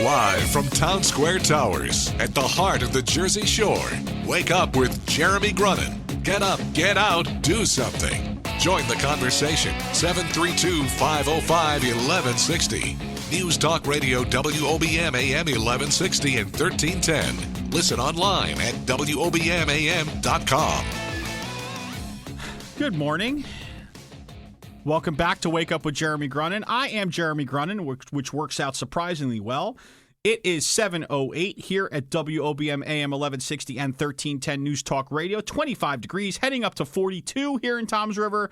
Live from Town Square Towers at the heart of the Jersey Shore. Wake up with Jeremy Grunin. Get up, get out, do something. Join the conversation. 732-505-1160. News Talk Radio WOBM AM 1160 and 1310. Listen online at WOBMAM.com. Good morning. Welcome back to Wake Up with Jeremy Grunin. I am Jeremy Grunin, which works out surprisingly well. It is 7:08 here at WOBM AM 1160 and 1310 News Talk Radio. 25 degrees, heading up to 42 here in Toms River.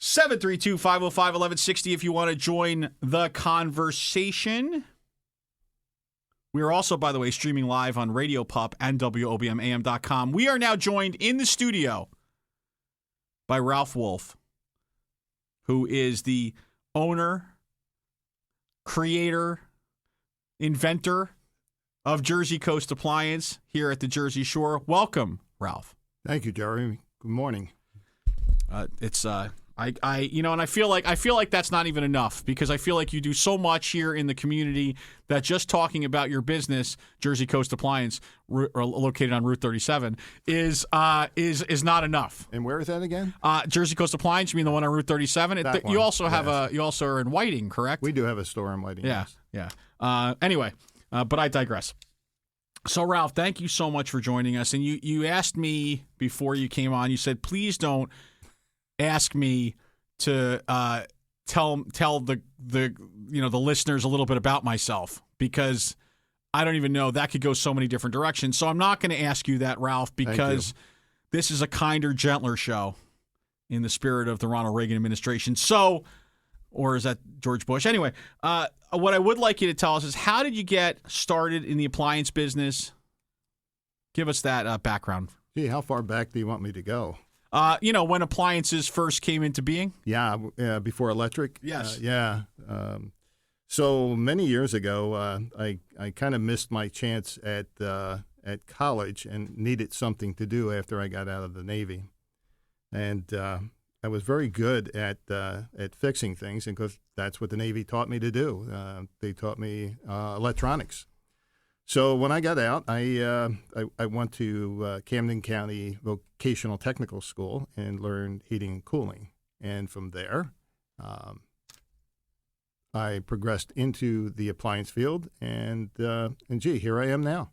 732-505-1160 if you want to join the conversation. We are also, by the way, streaming live on Radio Pup and WOBMAM.com. We are now joined in the studio by Ralph Wolff, who is the owner, creator, inventor of Jersey Coast Appliance here at the Jersey Shore. Welcome, Ralph. Thank you, Jeremy. Good morning. I feel like that's not even enough, because I feel like you do so much here in the community that just talking about your business, Jersey Coast Appliance, located on Route 37, is not enough. And where is that again? Jersey Coast Appliance. You mean the one on Route 37? You also have you also are in Whiting, correct? We do have a store in Whiting. Yeah, yes. yeah. Anyway, but I digress. So, Ralph, thank you so much for joining us. And you asked me before you came on. You said, please don't ask me to tell the listeners a little bit about myself, because I don't even know. That could go so many different directions. So I'm not going to ask you that, Ralph, because this is a kinder, gentler show in the spirit of the Ronald Reagan administration. So, or is that George Bush? Anyway, what I would like you to tell us is, how did you get started in the appliance business? Give us that background. Gee, how far back do you want me to go? When appliances first came into being? Yeah, before electric? Yes. So many years ago, I kind of missed my chance at college and needed something to do after I got out of the Navy. And I was very good at fixing things, because that's what the Navy taught me to do. They taught me electronics. So when I got out, I went to Camden County Vocational Technical School and learned heating and cooling. And from there, I progressed into the appliance field, and here I am now.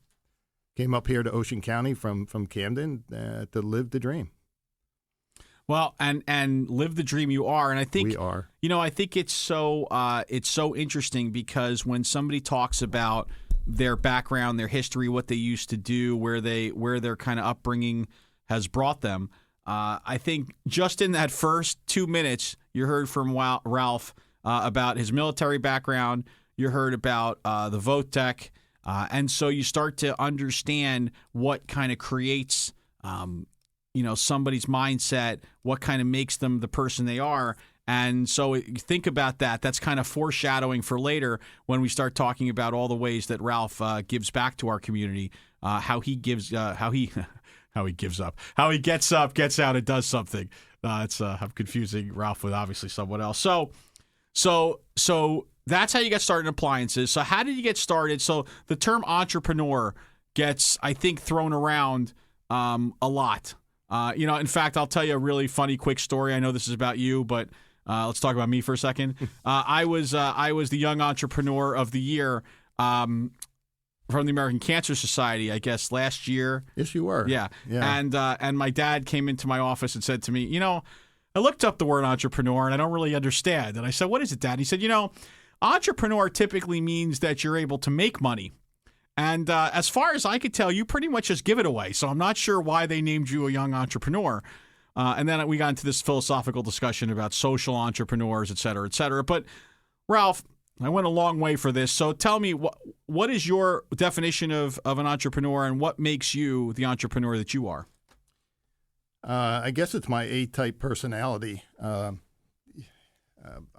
Came up here to Ocean County from Camden to live the dream. Well, and live the dream you are, and I think we are. I think it's so interesting, because when somebody talks about their background, their history, what they used to do, where their kind of upbringing has brought them, I think just in that first 2 minutes, you heard from Ralph about his military background. You heard about the Votech, and so you start to understand what kind of creates somebody's mindset, what kind of makes them the person they are. And so think about that. That's kind of foreshadowing for later when we start talking about all the ways that Ralph gives back to our community, how he gets up, gets out, and does something. I'm confusing Ralph with obviously someone else. So that's how you get started in appliances. So how did you get started? So the term entrepreneur gets, I think, thrown around a lot. In fact, I'll tell you a really funny, quick story. I know this is about you, but let's talk about me for a second. I was the Young Entrepreneur of the Year from the American Cancer Society, I guess, last year. Yes, you were. Yeah. And my dad came into my office and said to me, I looked up the word entrepreneur and I don't really understand. And I said, what is it, Dad? And he said, entrepreneur typically means that you're able to make money. And as far as I could tell, you pretty much just give it away. So I'm not sure why they named you a young entrepreneur. And then we got into this philosophical discussion about social entrepreneurs, et cetera, et cetera. But, Ralph, I went a long way for this. So tell me, what is your definition of an entrepreneur, and what makes you the entrepreneur that you are? I guess it's my A-type personality.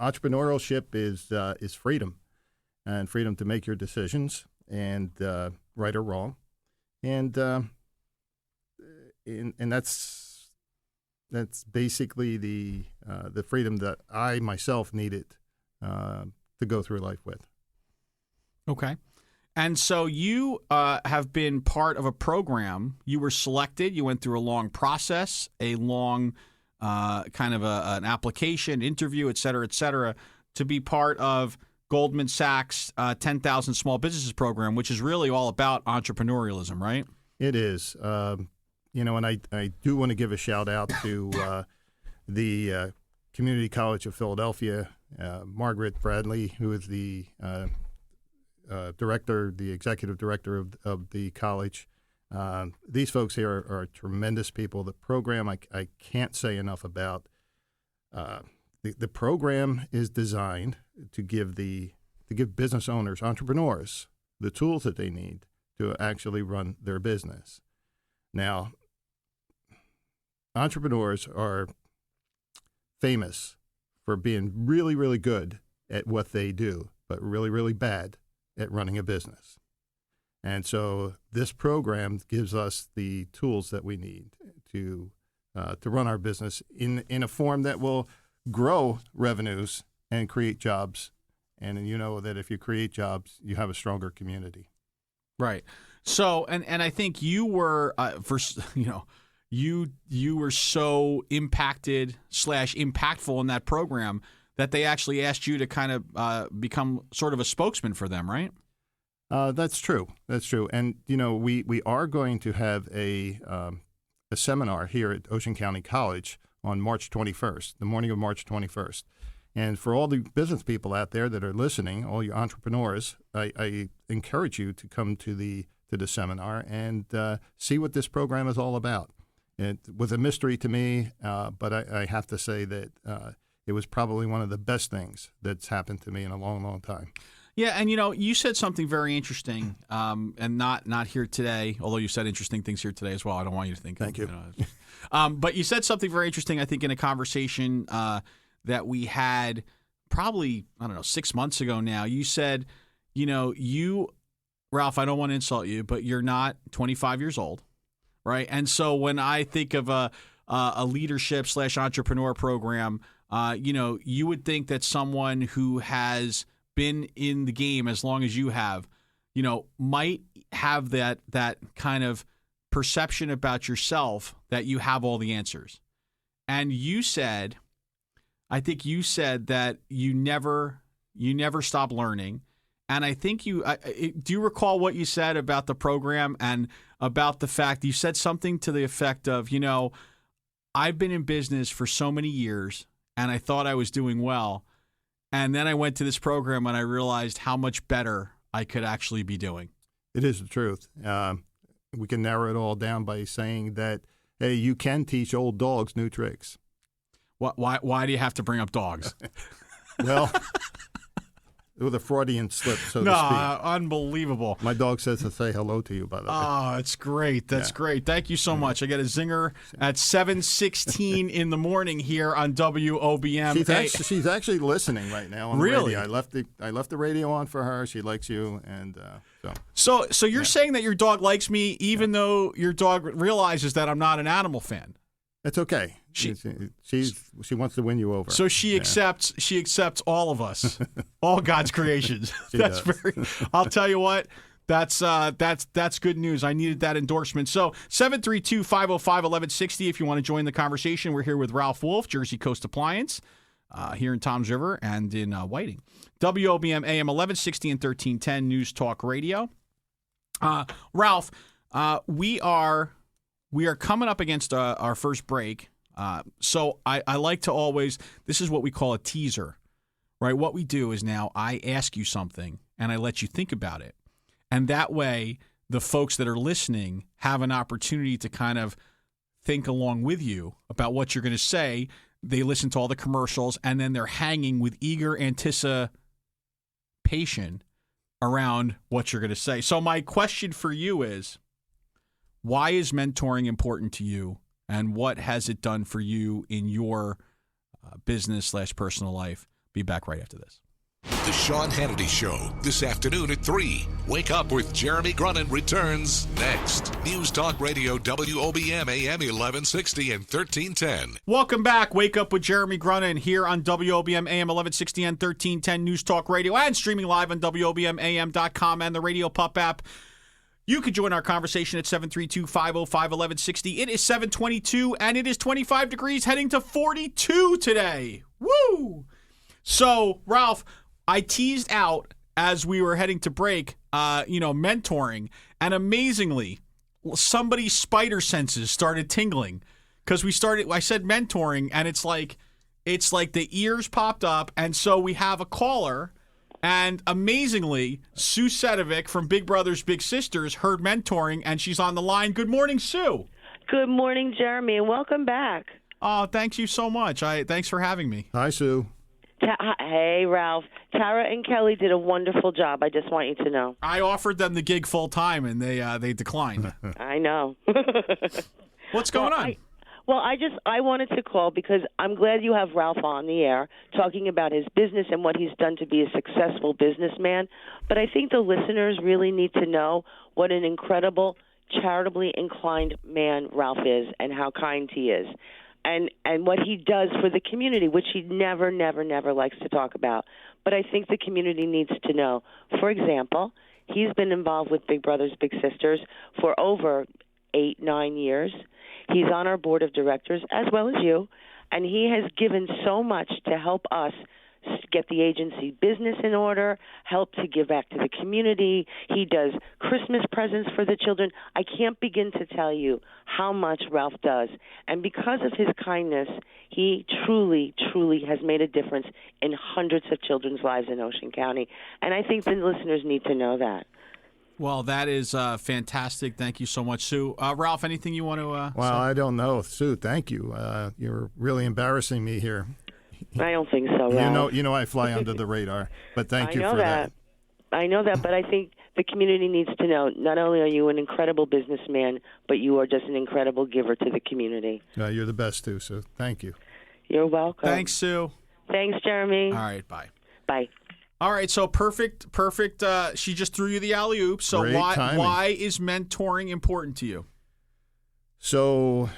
Entrepreneurship is freedom, and freedom to make your decisions, and right or wrong, and that's basically the freedom that I myself needed to go through life with. Okay. And so you have been part of a program. You were selected. You went through a long process, a long kind of an application, interview, et cetera, to be part of Goldman Sachs 10,000 Small Businesses program, which is really all about entrepreneurialism, right? It is. And I do want to give a shout out to the Community College of Philadelphia, Margaret Bradley, who is the executive director of the college. These folks here are tremendous people. The program, I can't say enough about. The program is designed to give business owners, entrepreneurs, the tools that they need to actually run their business. Now, entrepreneurs are famous for being really, really good at what they do, but really, really bad at running a business. And so this program gives us the tools that we need to run our business in a form that will grow revenues and create jobs. And you know that if you create jobs, you have a stronger community. Right. So, and I think you were you were so impacted/impactful in that program that they actually asked you to kind of become sort of a spokesman for them, right? That's true. That's true. And we are going to have a seminar here at Ocean County College on March 21st, the morning of March 21st. And for all the business people out there that are listening, all you entrepreneurs, I encourage you to come to the seminar and see what this program is all about. It was a mystery to me, but I have to say that it was probably one of the best things that's happened to me in a long, long time. Yeah, and you said something very interesting, and not here today, although you said interesting things here today as well. I don't want you to think. Thank you. But you said something very interesting, I think, in a conversation that we had probably, 6 months ago now. You said, Ralph, I don't want to insult you, but you're not 25 years old, right? And so when I think of a leadership/entrepreneur program, you would think that someone who has been in the game as long as you have, might have that kind of perception about yourself that you have all the answers. And I think you said that you never stop learning. And I think do you recall what you said about the program and about the fact you said something to the effect of, I've been in business for so many years and I thought I was doing well. And then I went to this program and I realized how much better I could actually be doing. It is the truth. We can narrow it all down by saying that, hey, you can teach old dogs new tricks. Why do you have to bring up dogs? Well, it was a Freudian slip, so to speak. Unbelievable. My dog says to say hello to you, by the way. Oh, it's great. That's great. Thank you so much. I get a zinger at 7:16 in the morning here on WOBM. She's actually listening right now on the really? radio. I left the radio on for her. She likes you, and so you're saying that your dog likes me, even though your dog realizes that I'm not an animal fan. It's okay. She wants to win you over. So she accepts all of us, all God's creations. I'll tell you what, that's good news. I needed that endorsement. So 732-505-1160 if you want to join the conversation. We're here with Ralph Wolff, Jersey Coast Appliance, here in Toms River and in Whiting. WOBM AM 1160 and 1310 News Talk Radio. Ralph, we are coming up against our first break. So I like to always, this is what we call a teaser, right? What we do is now I ask you something and I let you think about it. And that way the folks that are listening have an opportunity to kind of think along with you about what you're going to say. They listen to all the commercials and then they're hanging with eager anticipation around what you're going to say. So my question for you is, why is mentoring important to you, and what has it done for you in your business/personal life? Be back right after this. The Sean Hannity Show, this afternoon at 3. Wake Up with Jeremy Grunin returns next. News Talk Radio WOBM AM 1160 and 1310. Welcome back. Wake Up with Jeremy Grunin here on WOBM AM 1160 and 1310 News Talk Radio and streaming live on WOBMAM.com and the Radio Pup app. You could join our conversation at 732-505-1160. It is 7:22 and it is 25 degrees heading to 42 today. Woo! So, Ralph, I teased out as we were heading to break, mentoring, and amazingly, somebody's spider senses started tingling because I said mentoring, and it's like the ears popped up, and so we have a caller, and amazingly, Sue Sedovic from Big Brothers Big Sisters heard mentoring, and she's on the line. Good morning, Sue. Good morning, Jeremy, and welcome back. Oh, thank you so much. Thanks for having me. Hi, Sue. Hey, Ralph. Tara and Kelly did a wonderful job. I just want you to know. I offered them the gig full time, and they declined. I know. What's going on? I wanted to call because I'm glad you have Ralph on the air talking about his business and what he's done to be a successful businessman. But I think the listeners really need to know what an incredible, charitably inclined man Ralph is and how kind he is. And what he does for the community, which he never likes to talk about. But I think the community needs to know. For example, he's been involved with Big Brothers Big Sisters for over 8-9 years. He's on our board of directors, as well as you, and he has given so much to help us get the agency business in order, help to give back to the community. He does Christmas presents for the children. I can't begin to tell you how much Ralph does. And because of his kindness, he truly has made a difference in hundreds of children's lives in Ocean County. And I think the listeners need to know that. Well, that is fantastic. Thank you so much, Sue. Ralph, anything you want to Well, say? I don't know. Sue, thank you. You're really embarrassing me here. I don't think so, Ralph. You know I fly under the radar, but thank you for that. I know that, but I think the community needs to know not only are you an incredible businessman, but you are just an incredible giver to the community. You're the best, too, so thank you. You're welcome. Thanks, Sue. Thanks, Jeremy. All right, bye. Bye. All right, so perfect. She just threw you the alley-oop. So Great timing. Why is mentoring important to you? So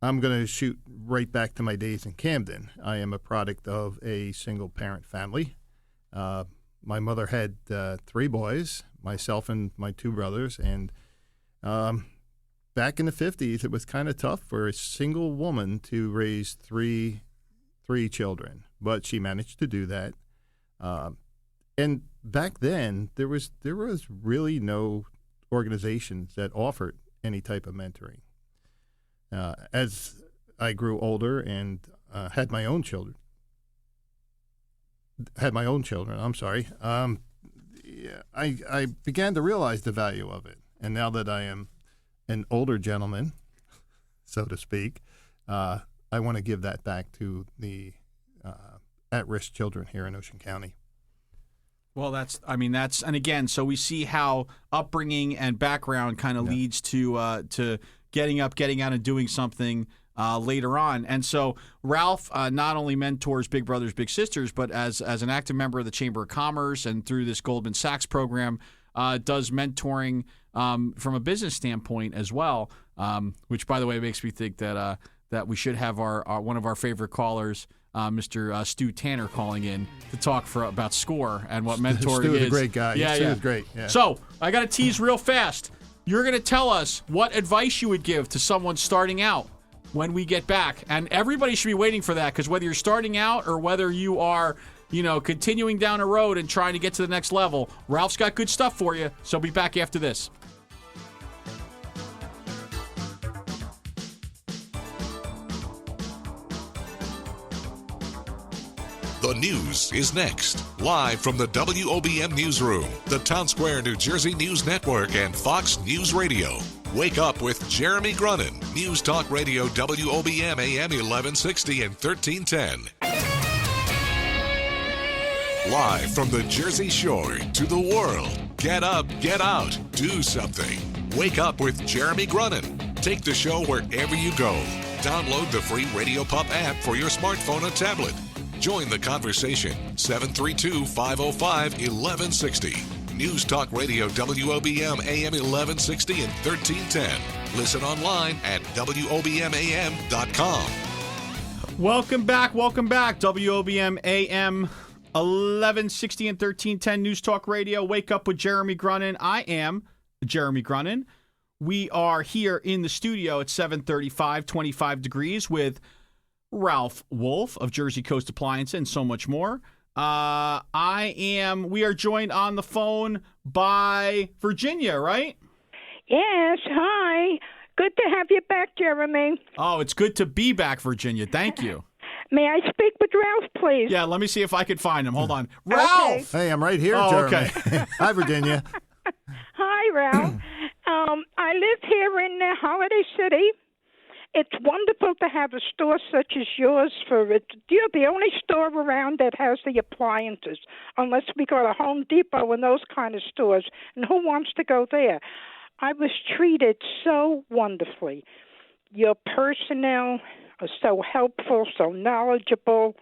I'm going to shoot right back to my days in Camden. I am a product of a single-parent family. My mother had 3 boys, myself and my 2 brothers, and back in the 50s, it was kind of tough for a single woman to raise three children, but she managed to do that. And back then, there was really no organizations that offered any type of mentoring. As I grew older and had my own children, I began to realize the value of it. And now that I am an older gentleman, so to speak, I want to give that back to the at-risk children here in Ocean County. Well, and again, so we see how upbringing and background kind of leads to getting up, getting out, and doing something later on. And so Ralph not only mentors Big Brothers Big Sisters, but as an active member of the Chamber of Commerce and through this Goldman Sachs program, does mentoring from a business standpoint as well, which, by the way, makes me think that we should have our one of our favorite callers, Mr. Stu Tanner, calling in to talk about SCORE and what mentoring Stu is is. a great guy. Yeah, Stu is great. Yeah. So I got to tease real fast. You're going to tell us what advice you would give to someone starting out when we get back. And everybody should be waiting for that, because whether you're starting out or whether you are, continuing down a road and trying to get to the next level, Ralph's got good stuff for you. So be back after this. The news is next. Live from the WOBM Newsroom, the Town Square, New Jersey News Network, and Fox News Radio. Wake up with Jeremy Grunin. News Talk Radio WOBM AM 1160 and 1310. Live from the Jersey Shore to the world. Get up, get out, do something. Wake up with Jeremy Grunin. Take the show wherever you go. Download the free Radio Pup app for your smartphone or tablet. Join the conversation. 732-505-1160. News Talk Radio WOBM AM 1160 and 1310. Listen online at WOBMAM.com. Welcome back. WOBM AM 1160 and 1310 News Talk Radio. Wake up with Jeremy Grunin. I am Jeremy Grunin. We are here in the studio at 735, 25 degrees with Ralph Wolff of Jersey Coast Appliance and so much more. We are joined on the phone by Virginia, right? Yes, hi. Good to have you back, Jeremy. Oh, it's good to be back, Virginia. Thank you. May I speak with Ralph, please? Yeah, let me see if I could find him. Hold on. Ralph! Hey, I'm right here, Oh, Jeremy. okay. Hi, Virginia. Hi, Ralph. I live here in Holiday City. It's wonderful to have a store such as yours. You're the only store around that has the appliances, unless we go to Home Depot and those kind of stores. And who wants to go there? I was treated so wonderfully. Your personnel are so helpful, so knowledgeable.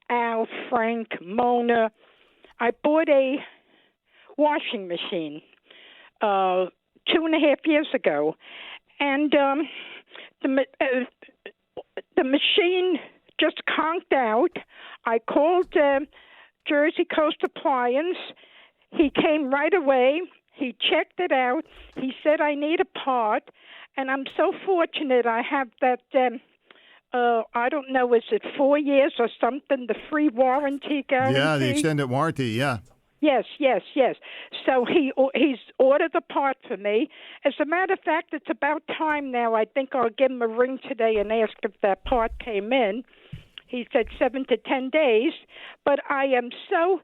Al, Frank, Mona. I bought a washing machine 2.5 years ago, and the machine just conked out. I called Jersey Coast Appliance. He came right away. He checked it out. He said, I need a part, and I'm so fortunate I have that, I don't know, is it 4 years or something, the free warranty guarantee? Yeah, the extended warranty, yeah. Yes. So he's ordered the part for me. As a matter of fact, it's about time now. I think I'll give him a ring today and ask if that part came in. He said 7 to 10 days. But I am so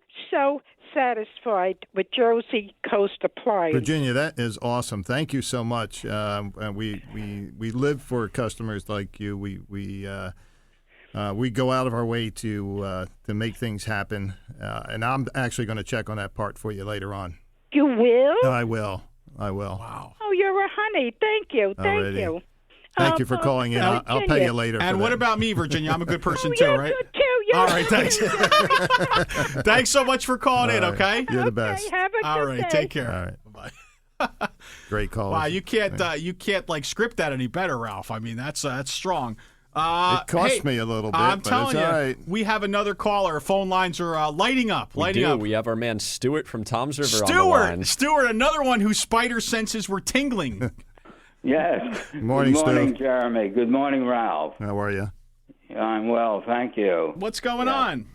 satisfied with Jersey Coast Appliance. Virginia, that is awesome. Thank you so much. We live for customers like you. We go out of our way to make things happen, and I'm actually going to check on that part for you later on. You will? I will. Wow. Oh, you're a honey. Thank you. Alrighty. You. Thank you for calling in. I'll pay you later. And for what that. about me, Virginia? I'm a good person too, You're right? good, too. You're All right, thanks. Thanks so much for calling in, All right. okay? You're the best. Have a All good right, day. take care. All right. Bye. Great call. Wow, you can't like script that any better, Ralph. I mean, that's strong. It cost me a little bit, I'm but telling it's you, all right. we have another caller. Phone lines are lighting up. We have our man Stuart from Tom's River on the line. Stuart, another one whose spider senses were tingling. Yes. Morning, Good morning, Stu. Jeremy. Good morning, Ralph. How are you? I'm well, thank you. What's going on?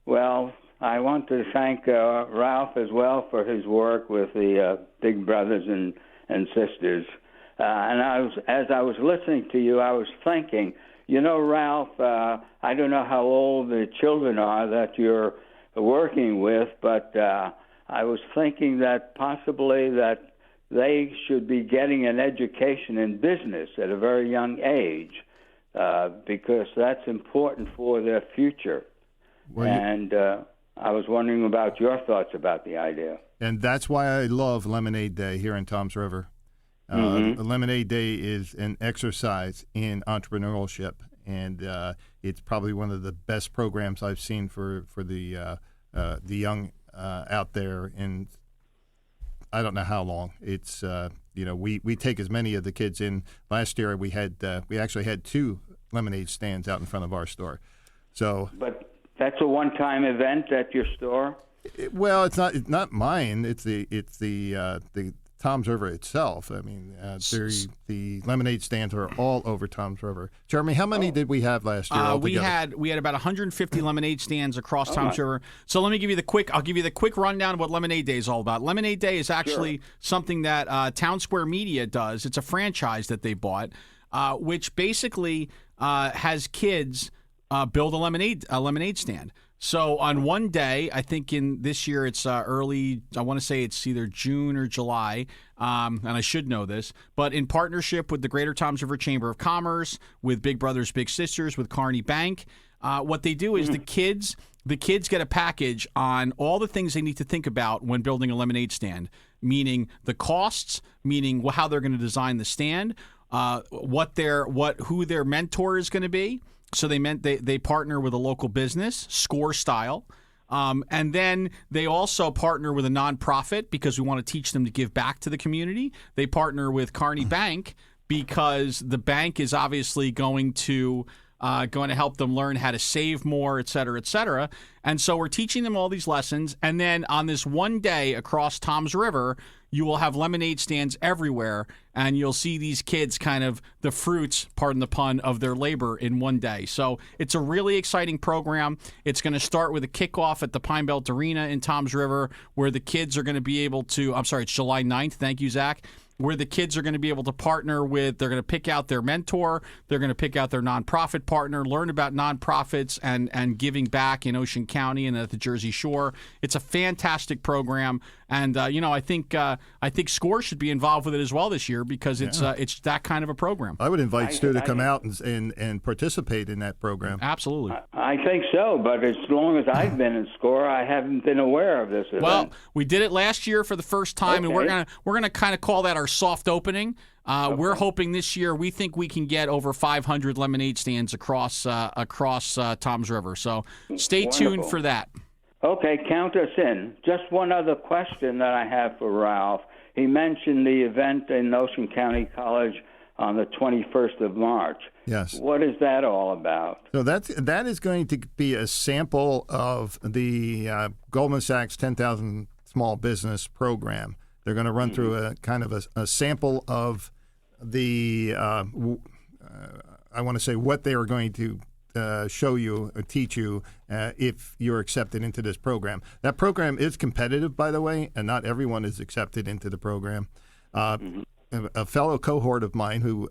Well, I want to thank Ralph as well for his work with the Big Brothers and sisters. And as I was listening to you, I was thinking, Ralph, I don't know how old the children are that you're working with, but I was thinking that possibly that they should be getting an education in business at a very young age because that's important for their future. And I was wondering about your thoughts about the idea. And that's why I love Lemonade Day here in Tom's River. Lemonade Day is an exercise in entrepreneurship, and it's probably one of the best programs I've seen for the young out there. And I don't know how long. It's we take as many of the kids in. Last year we actually had 2 lemonade stands out in front of our store. So, but that's a one-time event at your store. Well, it's not mine. It's the Tom's River itself. I mean, the lemonade stands are all over Tom's River. Jeremy, how many did we have last year altogether? We had about 150 lemonade stands across Tom's River. So let me give you the quick rundown of what Lemonade Day is all about. Lemonade Day is actually something that Town Square Media does. It's a franchise that they bought, which basically has kids build a lemonade stand. So on one day, I think in this year it's early, I want to say it's either June or July, and I should know this, but in partnership with the Greater Toms River Chamber of Commerce, with Big Brothers Big Sisters, with Kearney Bank, what they do is the kids get a package on all the things they need to think about when building a lemonade stand, meaning the costs, meaning how they're going to design the stand, who their mentor is going to be, So they partner with a local business, Score Style. And then they also partner with a nonprofit because we want to teach them to give back to the community. They partner with Kearney Bank because the bank is obviously going to help them learn how to save more, et cetera, et cetera. And so we're teaching them all these lessons. And then on this one day across Tom's River, you will have lemonade stands everywhere, and you'll see these kids kind of the fruits, pardon the pun, of their labor in one day. So it's a really exciting program. It's going to start with a kickoff at the Pine Belt Arena in Tom's River, where the kids are going to be able to, it's July 9th. Thank you, Zach. Where the kids are going to be able to partner with, they're going to pick out their mentor, they're going to pick out their nonprofit partner, learn about nonprofits and giving back in Ocean County and at the Jersey Shore. It's a fantastic program, and I think Score should be involved with it as well this year because it's that kind of a program. I would invite Stu to come out and participate in that program. Absolutely. I think so, but as long as I've been in Score, I haven't been aware of this event. Well, we did it last year for the first time, and we're gonna kind of call that our soft opening. We're hoping this year we think we can get over 500 lemonade stands across Tom's River. So stay tuned for that. Okay, count us in. Just one other question that I have for Ralph. He mentioned the event in Ocean County College on the 21st of March. Yes. What is that all about? So that is going to be a sample of the Goldman Sachs 10,000 Small Business Program. They're going to run through a kind of a sample of the, I want to say what they are going to show you or teach you if you're accepted into this program. That program is competitive, by the way, and not everyone is accepted into the program. A fellow cohort of mine, who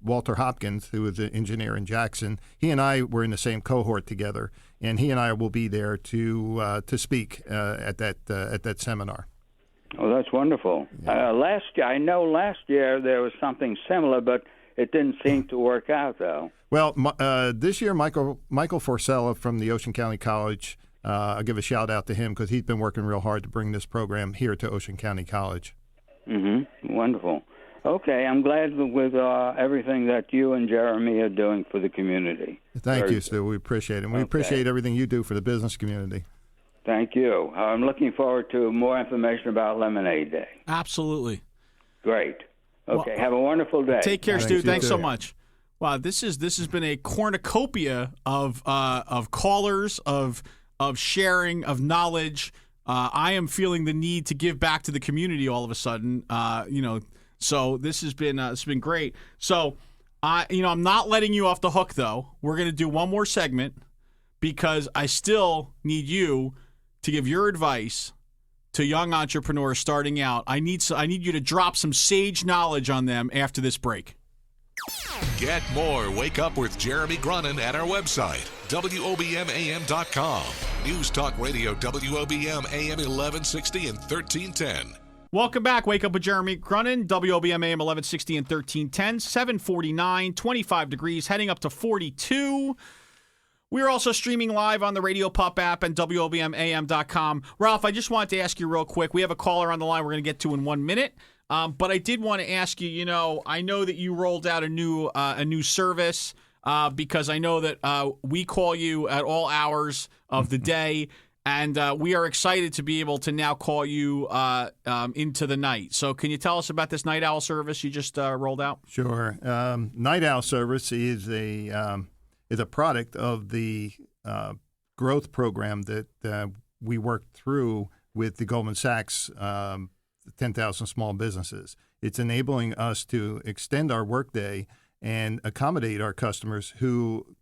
Walter Hopkins, who is an engineer in Jackson, he and I were in the same cohort together, and he and I will be there to speak at that seminar. Oh, that's wonderful. Yeah. Last year there was something similar, but it didn't seem to work out, though. Well, this year, Michael Forsella from the Ocean County College, I'll give a shout out to him because he's been working real hard to bring this program here to Ocean County College. Wonderful. Okay, I'm glad with everything that you and Jeremy are doing for the community. Thank you, Stu. We appreciate it. And we appreciate everything you do for the business community. Thank you. I'm looking forward to more information about Lemonade Day. Absolutely. Great. Okay, have a wonderful day. Take care, Stu. Thanks so much. Wow, this has been a cornucopia of callers, of sharing, of knowledge. I am feeling the need to give back to the community all of a sudden. So this has been great. So I'm not letting you off the hook though. We're going to do one more segment because I still need you to give your advice to young entrepreneurs starting out. I need you to drop some sage knowledge on them after this break. Get more Wake Up with Jeremy Grunin at our website, WOBMAM.com. News Talk Radio, WOBM AM 1160 and 1310. Welcome back. Wake Up with Jeremy Grunin, WOBM AM 1160 and 1310, 749, 25 degrees, heading up to 42. We're also streaming live on the Radio Pup app and WOBMAM.com. Ralph, I just wanted to ask you real quick. We have a caller on the line we're going to get to in 1 minute. But I did want to ask you, I know that you rolled out a new service because I know that we call you at all hours of the day, and we are excited to be able to now call you into the night. So can you tell us about this Night Owl service you just rolled out? Sure. Night Owl service is a product of the growth program that we worked through with the Goldman Sachs 10,000 Small Businesses. It's enabling us to extend our workday and accommodate our customers who,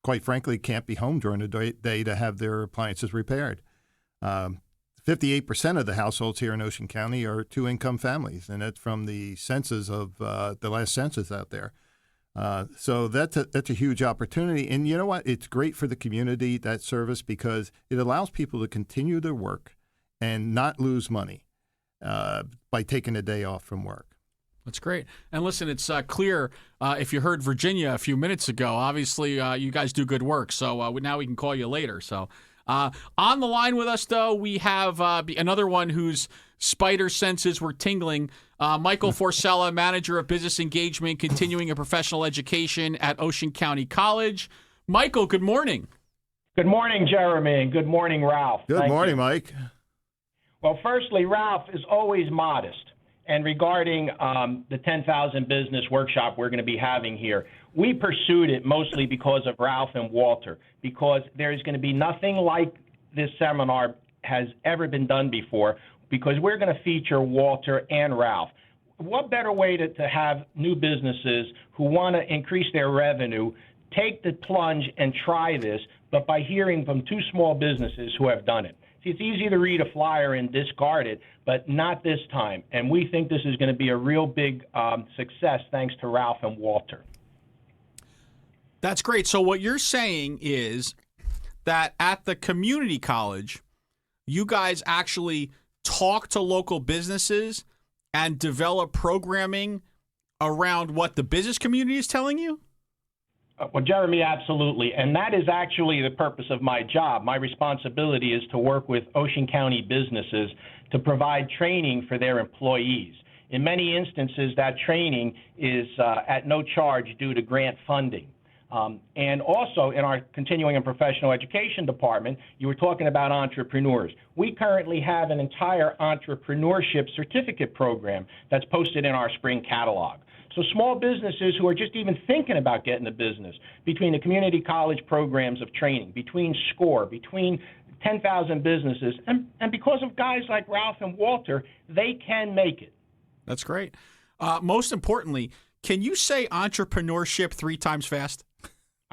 quite frankly, can't be home during the day to have their appliances repaired. 58% of the households here in Ocean County are two-income families, and that's from the census of the last census out there. So that's a huge opportunity. And you know what? It's great for the community, that service, because it allows people to continue their work and not lose money by taking a day off from work. That's great. And listen, it's clear if you heard Virginia a few minutes ago, obviously you guys do good work. So now we can call you later. So on the line with us, though, we have another one whose spider senses were tingling. Michael Forsella, Manager of Business Engagement, continuing a professional education at Ocean County College. Michael, good morning. Good morning, Jeremy, and good morning, Ralph. Good morning, Mike. Well, firstly, Ralph is always modest. And regarding the 10,000 business workshop we're going to be having here, we pursued it mostly because of Ralph and Walter, because there is going to be nothing like this seminar has ever been done before, because we're going to feature Walter and Ralph. What better way to have new businesses who want to increase their revenue take the plunge and try this, but by hearing from two small businesses who have done it. See, it's easy to read a flyer and discard it, but not this time. And we think this is going to be a real big success thanks to Ralph and Walter. That's great. So what you're saying is that at the community college, you guys actually talk to local businesses and develop programming around what the business community is telling you? Well, Jeremy, absolutely. And that is actually the purpose of my job. My responsibility is to work with Ocean County businesses to provide training for their employees. In many instances, that training is at no charge due to grant funding. And also in our continuing and professional education department, you were talking about entrepreneurs. We currently have an entire entrepreneurship certificate program that's posted in our spring catalog. So small businesses who are just even thinking about getting a business, between the community college programs of training, between SCORE, between 10,000 businesses, and because of guys like Ralph and Walter, they can make it. That's great. Most importantly, can you say entrepreneurship 3 times fast?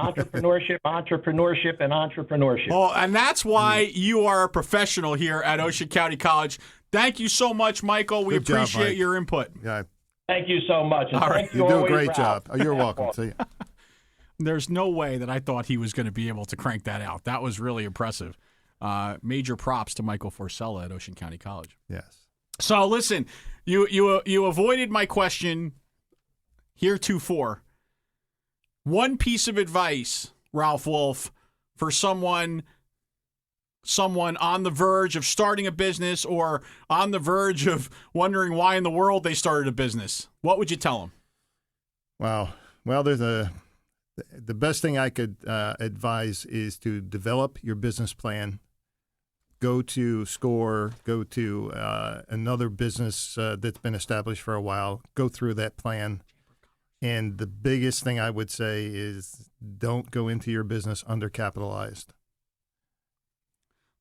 Entrepreneurship, entrepreneurship, and entrepreneurship. Oh, and that's why you are a professional here at Ocean County College. Thank you so much, Michael. We appreciate your input. Yeah. Thank you so much. And all right. You do a great job. Oh, you're welcome. See you. There's no way that I thought he was going to be able to crank that out. That was really impressive. Major props to Michael Forcella at Ocean County College. Yes. So listen, you avoided my question heretofore. One piece of advice, Ralph Wolff, for someone on the verge of starting a business or on the verge of wondering why in the world they started a business, what would you tell them? Wow. Well, the best thing I could advise is to develop your business plan. Go to SCORE, go to another business that's been established for a while, go through that plan. And the biggest thing I would say is don't go into your business undercapitalized.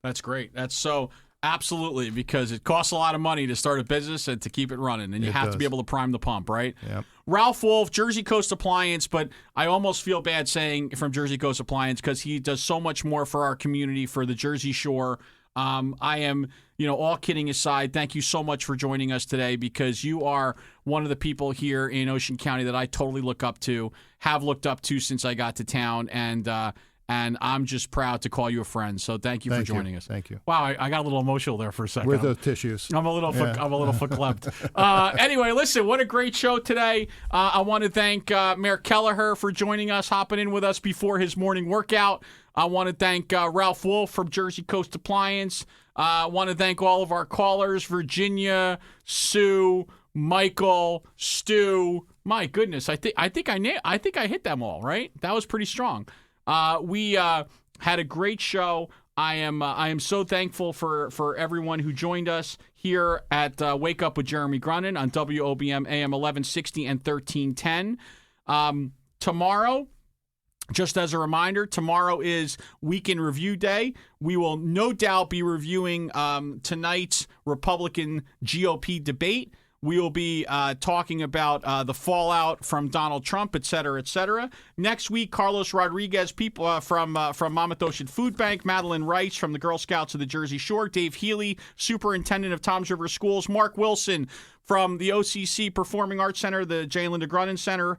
That's great. That's so absolutely, because it costs a lot of money to start a business and to keep it running, and you have to be able to prime the pump, right? Yep. Ralph Wolff, Jersey Coast Appliance, but I almost feel bad saying from Jersey Coast Appliance because he does so much more for our community, for the Jersey Shore. I am, all kidding aside, thank you so much for joining us today, because you are one of the people here in Ocean County that I totally look up to, have looked up to since I got to town, and I'm just proud to call you a friend. So thank you for joining us. Thank you. Wow, I got a little emotional there for a second. With the tissues. I'm a little verklempt. Anyway, listen, what a great show today. I want to thank Mayor Kelleher for joining us, hopping in with us before his morning workout. I want to thank Ralph Wolff from Jersey Coast Appliance. I want to thank all of our callers, Virginia, Sue, Michael, Stu. My goodness, I think I hit them all, right? That was pretty strong. We had a great show. I am so thankful for everyone who joined us here at Wake Up with Jeremy Grunin on WOBM AM 1160 and 1310. Tomorrow, just as a reminder, tomorrow is Weekend Review Day. We will no doubt be reviewing tonight's Republican GOP debate. We will be talking about the fallout from Donald Trump, et cetera, et cetera. Next week, Carlos Rodriguez, people from Monmouth Ocean Food Bank, Madeline Rice from the Girl Scouts of the Jersey Shore, Dave Healy, Superintendent of Toms River Schools, Mark Wilson from the OCC Performing Arts Center, the J. Linda Grunin Center,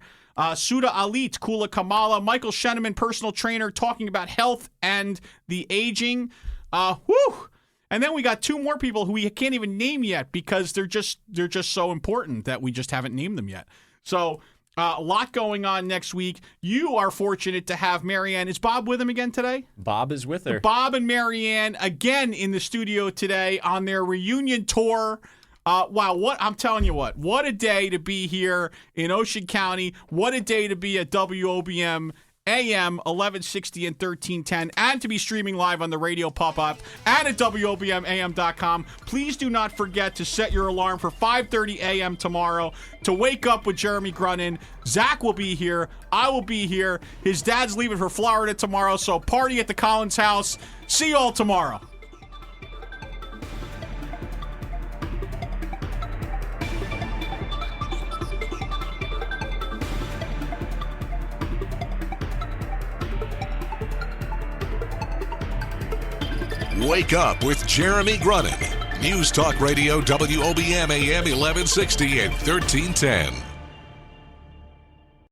Suda Alit, Kula Kamala, Michael Sheneman, personal trainer, talking about health and the aging. And then we got 2 more people who we can't even name yet because they're just so important that we just haven't named them yet. So a lot going on next week. You are fortunate to have Marianne. Is Bob with him again today? Bob is with her. Bob and Marianne again in the studio today on their reunion tour. Wow, I'm telling you what a day to be here in Ocean County. What a day to be at WOBM AM 1160 and 1310, and to be streaming live on the radio pop-up and at WOBMAM.com. Please do not forget to set your alarm for 5:30 a.m. tomorrow to wake up with Jeremy Grunin. Zach will be here. I will be here. His dad's leaving for Florida tomorrow, so party at the Collins house. See you all tomorrow. Wake up with Jeremy Grunin. News Talk Radio WOBM AM 1160 and 1310.